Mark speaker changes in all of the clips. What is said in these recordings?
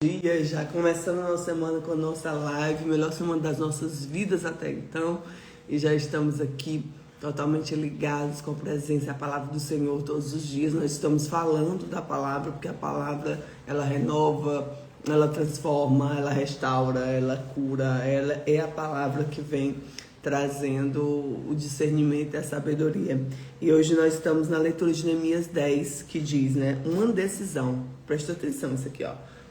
Speaker 1: Dia, já começando a nossa semana com a nossa live, melhor semana das nossas vidas até então, e já estamos aqui totalmente ligados com a presença e a palavra do Senhor todos os dias. Nós estamos falando da palavra, porque a palavra, ela renova, ela transforma, ela restaura, ela cura, ela é a palavra que vem trazendo o discernimento e a sabedoria. E hoje nós estamos na leitura de Neemias 10, que diz, uma decisão, presta atenção isso aqui,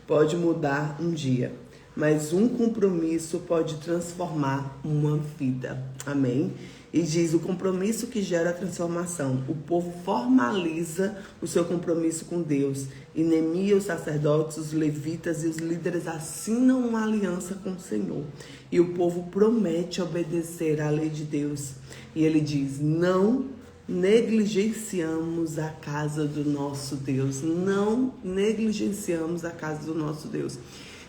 Speaker 1: pode mudar um dia, mas um compromisso pode transformar uma vida. Amém? E diz, o compromisso que gera a transformação. O povo formaliza o seu compromisso com Deus. E Neemias, os sacerdotes, os levitas e os líderes assinam uma aliança com o Senhor. E o povo promete obedecer à lei de Deus. E ele diz, não negligenciamos a casa do nosso Deus. Não negligenciamos a casa do nosso Deus.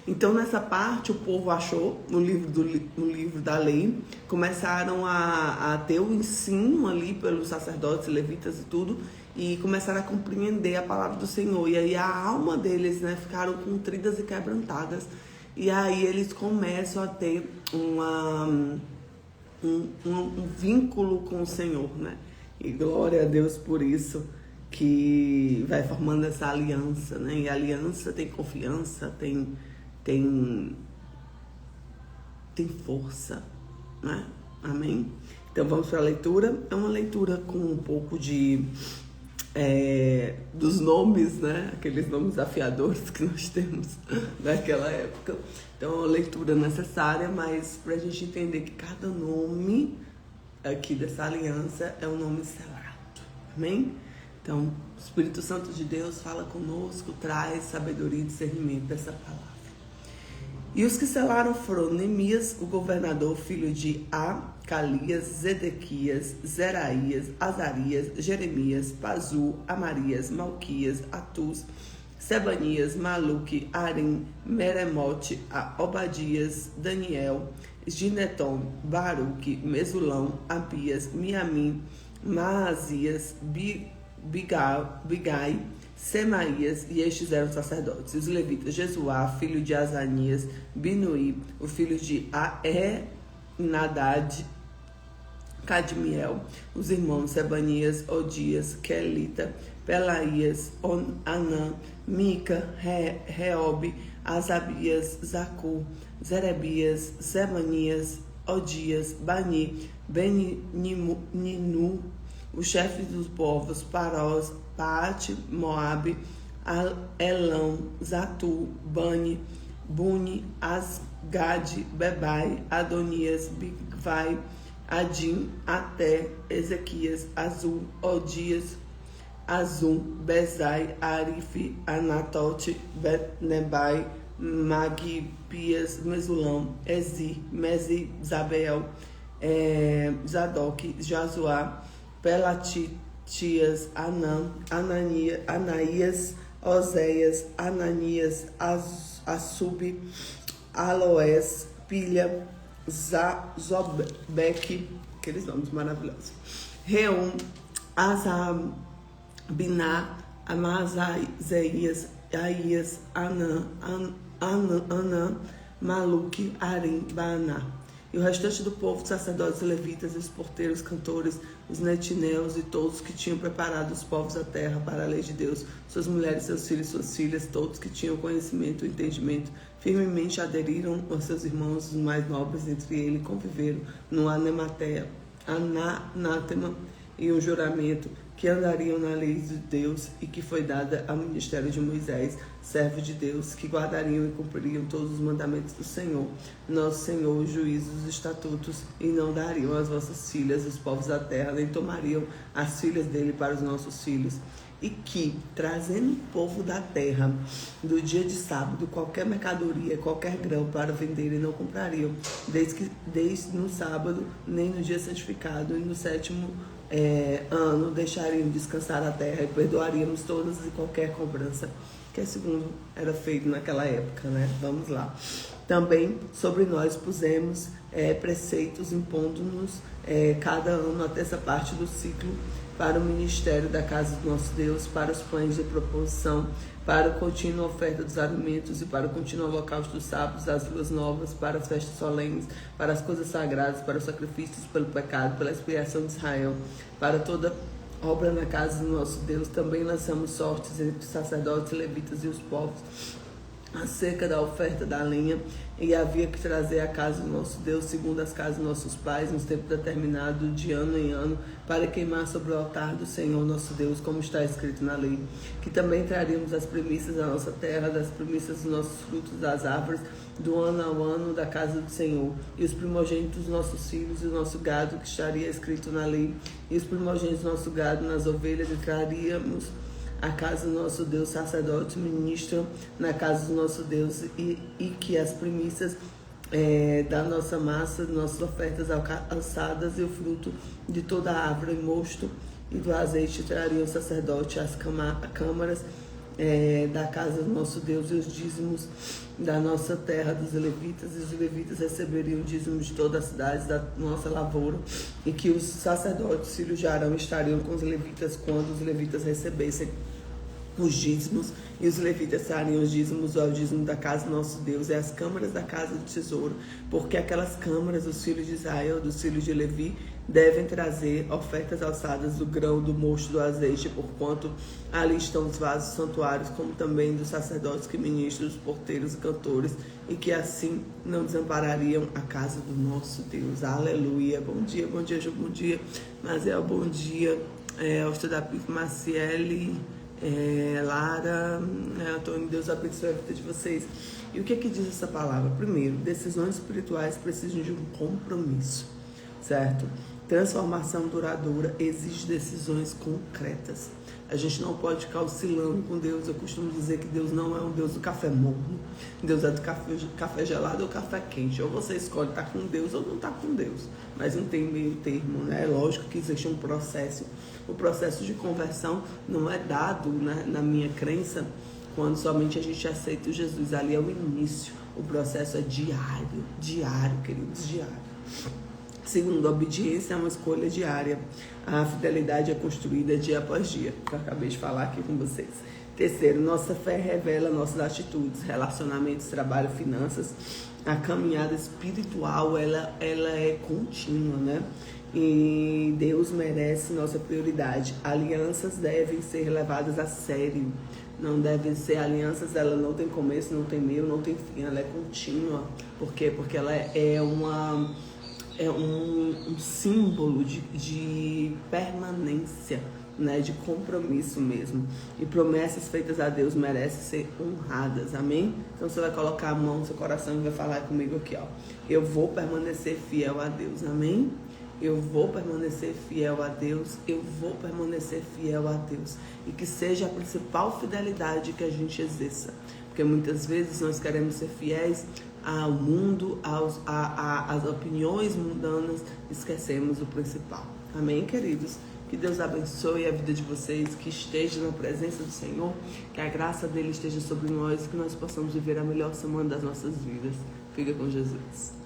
Speaker 1: Então, nessa parte, o povo achou, no livro da lei, começaram a ter o ensino ali pelos sacerdotes, levitas e tudo, e começaram a compreender a palavra do Senhor. E aí a alma deles, ficaram contridas e quebrantadas. E aí eles começam a ter um vínculo com o Senhor, E glória a Deus por isso, que vai formando essa aliança, E a aliança tem confiança, tem força, Amém? Então vamos para a leitura. É uma leitura com um pouco dos nomes, Aqueles nomes afiadores que nós temos naquela época. Então é uma leitura necessária, mas para a gente entender que cada nome aqui dessa aliança é um nome selado. Amém? Então, o Espírito Santo de Deus fala conosco, traz sabedoria e discernimento dessa palavra. E os que selaram foram Neemias, o governador, filho de Acalias, Zedequias, Zeraías, Azarias, Jeremias, Pazu, Amarias, Malquias, Atus, Sebanias, Maluque, Arim, Meremote, Obadias, Daniel, Gineton, Baruque, Mesulão, Abias, Miamim, Maazias, Bigai, Semaías, e estes eram sacerdotes. E os levitas, Jesuá, filho de Azanias, Binuí, o filho de Nadad, Cadmiel, os irmãos Sebanias, Odias, Quelita, Pelaías, Anã, Mica, Reobe, Asabias, Zacu, Zerebias, Sebanias, Odias, Bani, Beninu, os chefes dos povos, Parós, Paate, Moabe, Elão, Zatu, Bani, Buni, Asgade, Bebai, Adonias, Bigvai, Adim, Até, Ezequias, Azul, Odias, Azum, Bezai, Arife, Anatote, Nebai, Magpias, Mesulão, Ezi, Mezi, Zabel, Zadok, Jazuá, Pelatias, Anaías, Oséias, Ananias, Assub, Aloés, Pilha, Zobeque, aqueles nomes maravilhosos, Reum, Azabiná, Amazaias, Aías, Anã, Maluque, Arim, Baná. E o restante do povo, sacerdotes, levitas, os porteiros, cantores, os netineus e todos que tinham preparado os povos da terra para a lei de Deus, suas mulheres, seus filhos, suas filhas, todos que tinham conhecimento e entendimento, firmemente aderiram aos seus irmãos, os mais nobres entre eles, conviveram no anátema e um juramento que andariam na lei de Deus e que foi dada ao ministério de Moisés, servo de Deus, que guardariam e cumpririam todos os mandamentos do Senhor, nosso Senhor, os juízos, os estatutos, e não dariam às vossas filhas, os povos da terra, nem tomariam as filhas dele para os nossos filhos. E que, trazendo o povo da terra, do dia de sábado, qualquer mercadoria, qualquer grão para vender, e não comprariam, desde no sábado, nem no dia santificado, e no sétimo ano, deixariam descansar a terra, e perdoaríamos todas e qualquer cobrança, que segundo era feito naquela época, Vamos lá. Também sobre nós pusemos preceitos impondo-nos cada ano até essa parte do ciclo para o ministério da casa do nosso Deus, para os pães de proposição, para a contínua oferta dos alimentos e para o contínuo holocausto dos sábados, das luas novas, para as festas solenes, para as coisas sagradas, para os sacrifícios pelo pecado, pela expiação de Israel, para toda obra na casa do nosso Deus. Também lançamos sortes entre os sacerdotes, levitas e os povos acerca da oferta da lenha, e havia que trazer a casa do nosso Deus, segundo as casas dos nossos pais, nos tempos determinados, de ano em ano, para queimar sobre o altar do Senhor nosso Deus, como está escrito na lei. Que também traríamos as primícias da nossa terra, das primícias dos nossos frutos das árvores, do ano ao ano da casa do Senhor, e os primogênitos dos nossos filhos e o nosso gado, que estaria escrito na lei, e os primogênitos do nosso gado nas ovelhas, e traríamos a casa do nosso Deus, sacerdotes ministram na casa do nosso Deus, e que as primícias da nossa massa, de nossas ofertas alçadas e o fruto de toda a árvore, mosto e do azeite trariam o sacerdote às câmaras da casa do nosso Deus, e os dízimos da nossa terra dos levitas, e os levitas receberiam o dízimo de todas as cidades da nossa lavoura, e que os sacerdotes, filhos de Arão, estariam com os levitas quando os levitas recebessem os dízimos, e os levitas trariam os dízimos ao dízimo da casa do nosso Deus e as câmaras da casa do tesouro, porque aquelas câmaras dos filhos de Israel, dos filhos de Levi, devem trazer ofertas alçadas do grão, do mosto, do azeite, porquanto ali estão os vasos santuários, como também dos sacerdotes que ministram, dos porteiros e cantores, e que assim não desamparariam a casa do nosso Deus. Aleluia. Bom dia, Ju, bom dia, Maziel, bom dia, Estudar Maciele, Lara, Antônio, Deus abençoe a vida de vocês. E o que é que diz essa palavra? Primeiro, decisões espirituais precisam de um compromisso, certo? Transformação duradoura exige decisões concretas. A gente não pode ficar oscilando com Deus. Eu costumo dizer que Deus não é um Deus do café morno. Deus é do café gelado ou café quente. Ou você escolhe estar com Deus ou não estar com Deus. Mas não tem meio termo, né? É lógico que existe um processo. O processo de conversão não é dado, né, na minha crença, quando somente a gente aceita o Jesus. Ali é o início. O processo é diário, queridos, diário. Segundo, a obediência é uma escolha diária. A fidelidade é construída dia após dia, que eu acabei de falar aqui com vocês. Terceiro, nossa fé revela nossas atitudes, relacionamentos, trabalho, finanças. A caminhada espiritual, ela é contínua, né? E Deus merece nossa prioridade. Alianças devem ser levadas a sério. Não devem ser alianças, ela não tem começo, não tem meio, não tem fim. Ela é contínua. Por quê? Porque ela é um símbolo de permanência, né, de compromisso mesmo. E promessas feitas a Deus merecem ser honradas, amém? Então você vai colocar a mão no seu coração e vai falar comigo aqui, ó. Eu vou permanecer fiel a Deus, amém? Eu vou permanecer fiel a Deus, eu vou permanecer fiel a Deus. E que seja a principal fidelidade que a gente exerça. Porque muitas vezes nós queremos ser fiéis ao mundo, às opiniões mundanas, esquecemos o principal. Amém, queridos? Que Deus abençoe a vida de vocês, que esteja na presença do Senhor, que a graça dele esteja sobre nós, que nós possamos viver a melhor semana das nossas vidas. Fica com Jesus.